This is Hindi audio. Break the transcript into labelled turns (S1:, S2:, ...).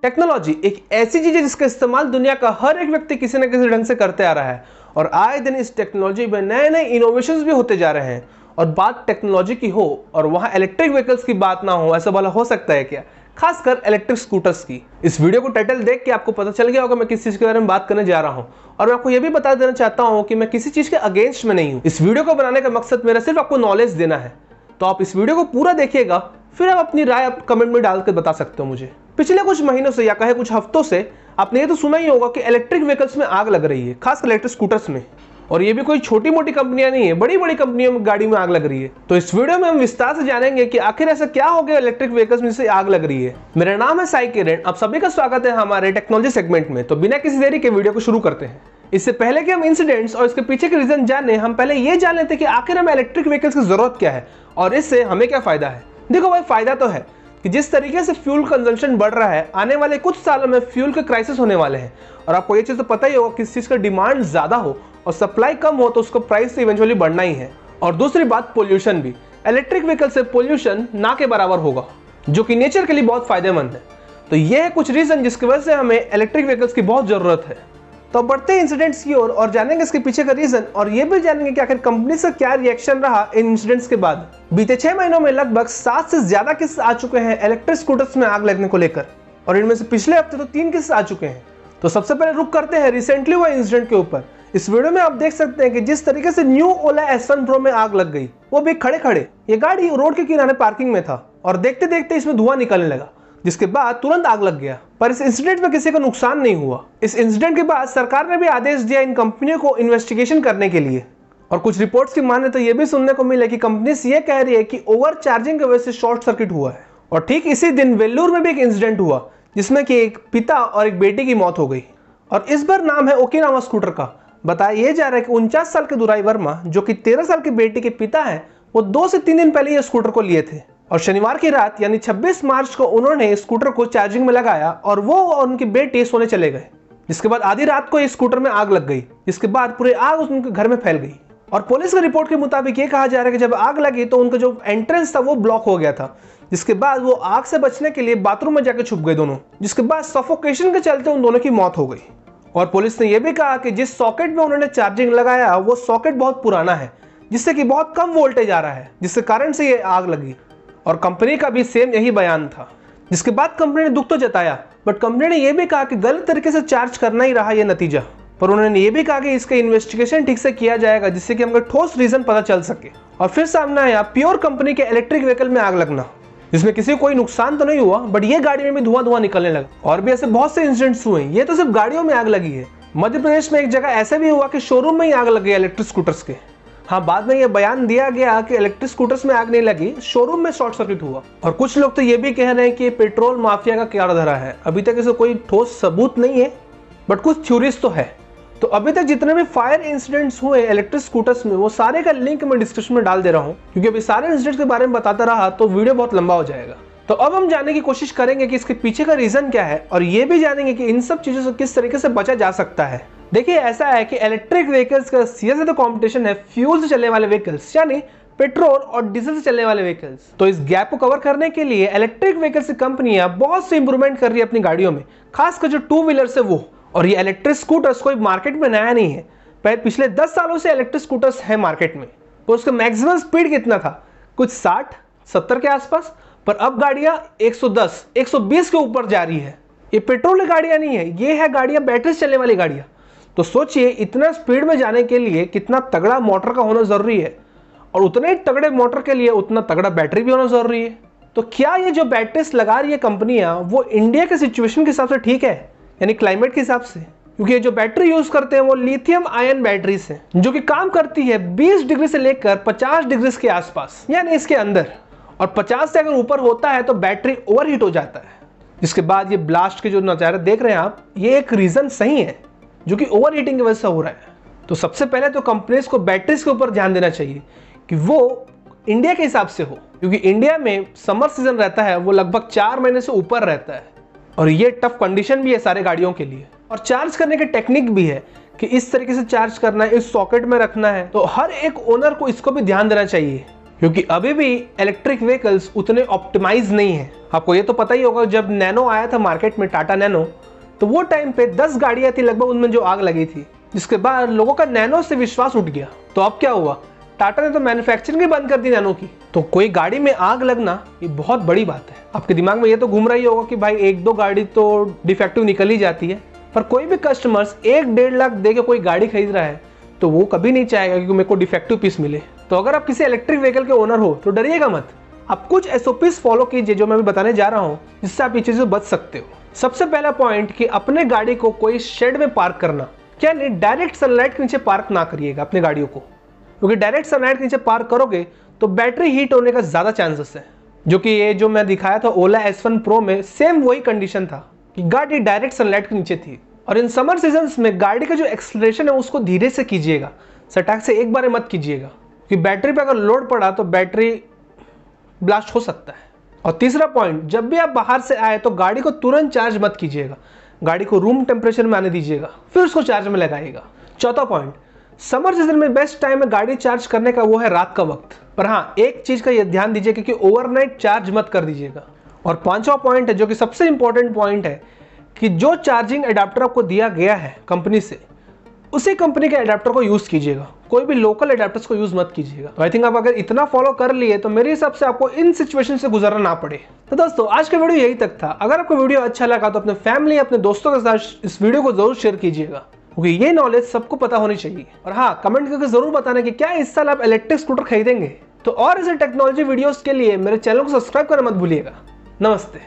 S1: टेक्नोलॉजी एक ऐसी चीज है जिसका इस्तेमाल दुनिया का हर एक व्यक्ति किसी न किसी ढंग से करते आ रहा है और आए दिन इस टेक्नोलॉजी में नए नए इनोवेशंस भी होते जा रहे हैं। और बात टेक्नोलॉजी की हो और वहां इलेक्ट्रिक व्हीकल्स की बात ना हो, ऐसा भला हो सकता है क्या? खासकर इलेक्ट्रिक स्कूटर्स की। इस वीडियो को टाइटल देख के आपको पता चल गया होगा मैं किस चीज के बारे में बात करने जा रहा हूं। और मैं आपको यह भी बता देना चाहता हूं कि मैं किसी चीज के अगेंस्ट में नहीं हूं। इस वीडियो को बनाने का मकसद मेरा सिर्फ आपको नॉलेज देना है। तो आप इस वीडियो को पूरा देखिएगा, फिर आप अपनी राय आप कमेंट में डालकर बता सकते हो मुझे। पिछले कुछ महीनों से या कहे कुछ हफ्तों से आपने ये तो सुना ही होगा कि इलेक्ट्रिक व्हीकल्स में आग लग रही है, खासकर इलेक्ट्रिक स्कूटर्स में। और ये भी कोई छोटी मोटी कंपनियां नहीं है, बड़ी बड़ी कंपनियों में गाड़ी में आग लग रही है। तो इस वीडियो में हम विस्तार से जानेंगे कि आखिर ऐसा क्या हो गया इलेक्ट्रिक व्हीकल्स में से आग लग रही है। मेरा नाम है साई किरण, आप सभी का स्वागत है हमारे टेक्नोलॉजी सेगमेंट में। तो बिना किसी देरी के वीडियो को शुरू करते हैं। इससे पहले कि हम इंसिडेंट्स और इसके पीछे के रीजन जाने, हम पहले ये जान लेते हैं कि आखिर हमें इलेक्ट्रिक व्हीकल्स की जरूरत क्या है और इससे हमें क्या फायदा है। देखो भाई, फायदा तो है कि जिस तरीके से फ्यूल कंजम्पशन बढ़ रहा है, आने वाले कुछ सालों में फ्यूल के क्राइसिस होने वाले हैं। और आपको ये चीज तो पता ही होगा कि इस चीज का डिमांड ज्यादा हो और सप्लाई कम हो तो उसका प्राइस तो इवेंचुअली बढ़ना ही है। और दूसरी बात, पोल्यूशन भी। इलेक्ट्रिक व्हीकल से पोल्यूशन ना के बराबर होगा, जो कि नेचर के लिए बहुत फायदेमंद है। तो ये है कुछ रीजन जिसकी वजह से हमें इलेक्ट्रिक व्हीकल्स की बहुत जरूरत है। तो बढ़ते हैं इंसिडेंट्स की ओर और जानेंगे इसके पीछे का रीजन, और ये भी जानेंगे कि आखिर कंपनी से क्या रिएक्शन रहा इन इंसिडेंट्स के बाद। बीते 6 महीनों में लगभग 7 से ज्यादा केस आ चुके हैं इलेक्ट्रिक स्कूटर्स में आग लगने को लेकर, और इनमें से पिछले हफ्ते तो 3 केस आ चुके हैं। तो सबसे पहले रुक करते हैं रिसेंटली हुए इंसिडेंट के ऊपर। इस वीडियो में आप देख सकते हैं कि जिस तरीके से न्यू ओला S1 Pro में आग लग गई, वो भी खड़े खड़े। ये गाड़ी रोड के किनारे पार्किंग में था और देखते देखते इसमें धुआं निकलने लगा, जिसके बाद तुरंत आग लग गया। पर इस इंसिडेंट में किसी को नुकसान नहीं हुआ। इस इंसिडेंट के बाद सरकार ने भी आदेश दिया इन कंपनियों को इन्वेस्टिगेशन करने के लिए। और कुछ रिपोर्ट्स की माने तो यह भी सुनने को मिला कि कंपनी ये कह रही है कि ओवर चार्जिंग की वजह से शॉर्ट सर्किट हुआ है। और ठीक इसी दिन वेल्लूर में भी एक इंसिडेंट हुआ जिसमें कि एक पिता और एक बेटी की मौत हो गई। और इस बार नाम है ओकिनावा स्कूटर का। बताया यह जा रहा है कि 49 साल के दुराई वर्मा, जो कि 13 साल की बेटी के पिता है, वो 2 से 3 दिन पहले ये स्कूटर को लिए थे। और शनिवार की रात यानी 26 मार्च को उन्होंने स्कूटर को चार्जिंग में लगाया और वो और उनकी बेटी सोने चले गए। जिसके बाद आधी रात को इस स्कूटर में आग लग गई, जिसके बाद पूरे आग उनके घर में फैल गई। और पुलिस की रिपोर्ट के मुताबिक ये कहा जा रहा है कि जब आग लगी तो उनका जो एंट्रेंस था वो ब्लॉक हो गया था, जिसके बाद वो आग से बचने के लिए बाथरूम में जाकर छुप गए दोनों, जिसके बाद सफोकेशन के चलते उन दोनों की मौत हो गई। और पुलिस ने यह भी कहा कि जिस सॉकेट में उन्होंने चार्जिंग लगाया वो सॉकेट बहुत पुराना है, जिससे कि बहुत कम वोल्टेज आ रहा है, जिसके कारण से ये आग लगी। और कंपनी का भी सेम यही बयान था। जिसके बाद कंपनी ने दुख तो जताया, बट कंपनी ने यह भी कहा कि गलत तरीके से चार्ज करना ही रहा यह नतीजा। पर उन्होंने ये भी कहा कि इसका इन्वेस्टिगेशन ठीक से किया जाएगा, जिससे कि हमको ठोस रीजन पता चल सके। और फिर सामने आया प्योर कंपनी के इलेक्ट्रिक व्हीकल में आग लगना, जिसमें किसी को कोई नुकसान तो नहीं हुआ, बट ये गाड़ी में भी धुआं निकलने लगा। और भी ऐसे बहुत से इंसिडेंट्स हुए। ये तो सिर्फ गाड़ियों में आग लगी है। मध्य प्रदेश में एक जगह ऐसा भी हुआ कि शोरूम में ही आग लग गई इलेक्ट्रिक स्कूटर्स के। हाँ, बाद में यह बयान दिया गया कि इलेक्ट्रिक स्कूटर्स में आग नहीं लगी, शोरूम में शॉर्ट सर्किट हुआ। और कुछ लोग तो ये भी कह रहे हैं कि पेट्रोल माफिया का क्या धरा है। अभी तक इसे कोई ठोस सबूत नहीं है, बट कुछ थ्योरीज तो है। तो अभी तक जितने भी फायर इंसिडेंट्स हुए इलेक्ट्रिक स्कूटर्स में, वो सारे का लिंक मैं डिस्क्रिप्शन में डाल दे रहा हूँ, क्योंकि अभी सारे इंसिडेंट्स के बारे में बताता रहा तो वीडियो बहुत लंबा हो जाएगा। तो अब हम जानने की कोशिश करेंगे कि इसके पीछे का रीजन क्या है, और ये भी जानेंगे कि इन सब चीजों से किस तरीके से बचा जा सकता है। देखिए, ऐसा है कि इलेक्ट्रिक व्हीकल्स का सीधे सीधे कंपटीशन है फ्यूल से चलने वाले व्हीकल्स, यानी पेट्रोल और डीजल से चलने वाले व्हीकल्स। तो इस गैप को कवर करने के लिए इलेक्ट्रिक व्हीकल्स की कंपनियां बहुत से इंप्रूवमेंट कर रही है अपनी गाड़ियों में, खासकर जो 2 व्हीलर्स है वो। और ये इलेक्ट्रिक स्कूटर्स कोई मार्केट में नया नहीं है। पिछले 10 सालों से इलेक्ट्रिक स्कूटर्स है मार्केट में। तो उसका मैक्सिमम स्पीड कितना था? कुछ 60-70 के आसपास, पर अब गाड़ियां 110-120 के ऊपर जा रही है। ये पेट्रोल की गाड़ियां नहीं है, ये है गाड़ियां बैटरी से चलने वाली गाड़ियां। तो सोचिए, इतना स्पीड में जाने के लिए कितना तगड़ा मोटर का होना जरूरी है, और उतने ही तगड़े मोटर के लिए उतना तगड़ा बैटरी भी होना जरूरी है। तो क्या ये जो बैटरीज लगा रही है कंपनियां, वो इंडिया के सिचुएशन के हिसाब से ठीक है, यानी क्लाइमेट के हिसाब से? क्योंकि ये जो बैटरी यूज करते हैं वो लिथियम आयन बैटरीज है, जो कि काम करती है 20 डिग्री से लेकर 50 डिग्री के आसपास, यानी इसके अंदर। और 50 से अगर ऊपर होता है तो बैटरी ओवरहीट हो जाता है। जिसके बाद ये ब्लास्ट के जो नजारे देख रहे हैं आप, ये एक रीजन सही है जो कि ओवर हीटिंग की वजह से हो रहा है। तो सबसे पहले तो कंपनीज को बैटरीज के ऊपर ध्यान देना चाहिए कि वो इंडिया के हिसाब से हो, क्योंकि इंडिया में समर सीजन रहता है वो लगभग 4 महीने से ऊपर रहता है, और ये टफ कंडीशन भी है सारे गाड़ियों के लिए। और चार्ज करने के टेक्निक भी है कि इस तरीके से चार्ज करना है, इस सॉकेट में रखना है। तो हर एक ओनर को इसको भी ध्यान देना चाहिए, क्योंकि अभी भी इलेक्ट्रिक व्हीकल्स उतने ऑप्टिमाइज नहीं है। आपको ये तो पता ही होगा, जब नैनो आया था मार्केट में, टाटा नैनो, तो वो टाइम पे 10 गाड़ियां थी लगभग, उनमें जो आग लगी थी, जिसके बाद लोगों का नैनो से विश्वास उठ गया। तो अब क्या हुआ, टाटा ने तो मैन्युफैक्चरिंग ही बंद कर दी नैनो की। तो कोई गाड़ी में आग लगना ये बहुत बड़ी बात है। आपके दिमाग में ये तो घूम रही होगा कि भाई 1-2 गाड़ी तो डिफेक्टिव निकल ही जाती है, पर कोई भी कस्टमर्स 1-1.5 लाख दे के कोई गाड़ी खरीद रहा है तो वो कभी नहीं चाहेगा कि मेरे को डिफेक्टिव पीस मिले। तो अगर आप किसी इलेक्ट्रिक व्हीकल के ओनर हो तो डरिएगा मत, आप कुछ SOPs फॉलो कीजिए जो मैं भी बताने जा रहा हूँ, जिससे आप ये चीजें बच सकते हो। सबसे पहला पॉइंट कि अपने गाड़ी को कोई शेड में पार्क करना, क्या नहीं, डायरेक्ट सनलाइट के नीचे पार्क ना करिएगा अपने गाड़ियों को, क्योंकि डायरेक्ट सनलाइट के नीचे पार्क करोगे तो बैटरी हीट होने का ज्यादा चांसेस है। जो कि ये जो मैं दिखाया था ओला S1 Pro में, सेम वही कंडीशन था कि गाड़ी डायरेक्ट सनलाइट के नीचे थी। और इन समर सीजन्स में गाड़ी का जो एक्सेलरेशन है उसको धीरे से कीजिएगा, सटाक से एक बार मत कीजिएगा, कि बैटरी पे अगर लोड पड़ा तो बैटरी ब्लास्ट हो सकता है। और तीसरा पॉइंट, जब भी आप बाहर से आए तो गाड़ी को तुरंत चार्ज मत कीजिएगा, गाड़ी को रूम टेम्परेचर में आने दीजिएगा, फिर उसको चार्ज में लगाइएगा। चौथा पॉइंट, समर सीजन में बेस्ट टाइम है गाड़ी चार्ज करने का वो है रात का वक्त। पर हाँ, एक चीज का ये ध्यान दीजिएगा कि ओवरनाइट चार्ज मत कर दीजिएगा। और पांचवा पॉइंट है जो कि सबसे इंपॉर्टेंट पॉइंट है, कि जो चार्जिंग एडाप्टर आपको दिया गया है कंपनी से, उसी कंपनी के एडाप्टर को यूज कीजिएगा, कोई भी लोकल एडाप्टर्स को यूज मत कीजिएगा। तो आई थिंक आप अगर इतना फॉलो कर लिए तो मेरे हिसाब से आपको इन सिचुएशन से गुजरना ना पड़े। तो दोस्तों आज का वीडियो यही तक था। अगर आपको वीडियो अच्छा लगा तो अपने फैमिली, अपने दोस्तों के साथ इस वीडियो को जरूर शेयर कीजिएगा, क्योंकि ये नॉलेज सबको पता होनी चाहिए। और हाँ, कमेंट करके जरूर बताना कि क्या इस साल आप इलेक्ट्रिक स्कूटर खरीदेंगे। तो और ऐसे टेक्नोलॉजी वीडियोस के लिए मेरे चैनल को सब्सक्राइब करना मत भूलिएगा। नमस्ते।